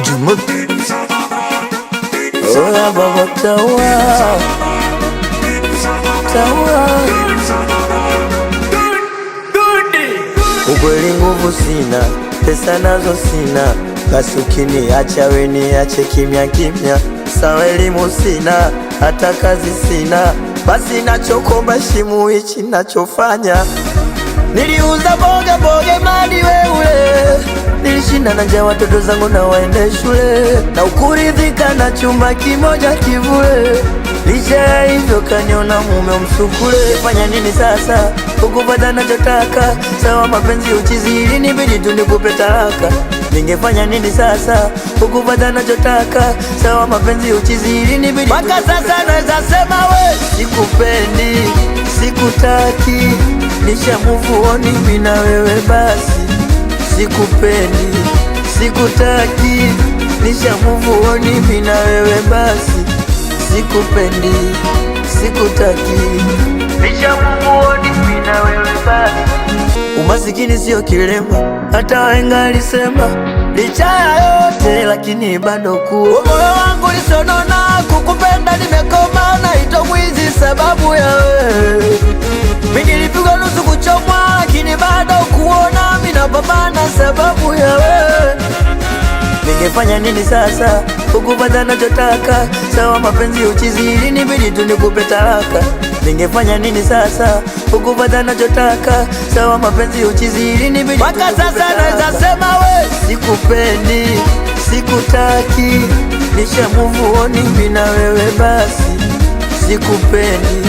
Jumuk oya baba tawa ukweli nguvu sina, pesa nazo sina, basi ukiniacha we niache kimya kimya. Sawa elimu sina, hata kazi sina, basi nachokomba shimu hichi nachofanya. Niliuza boga boga madi weule, nilishinda na njaa watoto zangu na waende shule, na ukuridhika na chumba kimoja kivule. Licha ya hivyo kaniona mume msukule. Fanya nini sasa ukupata nachotaka? Sawa mapenzi uchizi ili nibidi tu nikupe talaka. Ningefanya nini sasa ukupata nachotaka? Sawa mapenzi uchizi ili nibidi mpaka sasa naweza sema we sikupendi, sikutaki, nisha move on mimi na wewe basi. Sikupendi, sikutaki, nisha move on mimi na wewe basi. Sikupendi, sikutaki, nisha move on mimi na wewe basi. Umasikini sio kilema, hata wahenga alisema. Licha ya yote lakini bado kuwa moyo wangu lisonona, kukupenda nimekoma, naitwa mwizi sababu ya wewe. Mimi nilipigwa nusu kuchomwa, lakini bado kuona mimi napambana sababu ya wewe. Ningefanya nini sasa ukupata nachotaka? Sawa mapenzi uchizi ili nibidi tu nikupe talaka. Ningefanya nini sasa ukupata nachotaka? Sawa mapenzi uchizi ili nibidi mpaka sasa naweza sema we sikupendi, sikutaki, nisha move on mimi na wewe basi. Sikupendi,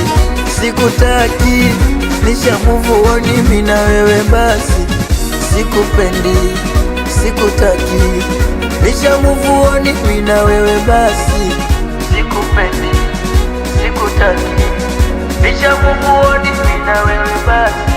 sikutaki, nisha move on mimi na wewe basi. Sikupendi, sikutaki, nisha move on mimi na wewe basi. Sikupendi, sikutaki, nisha move on mimi na wewe basi.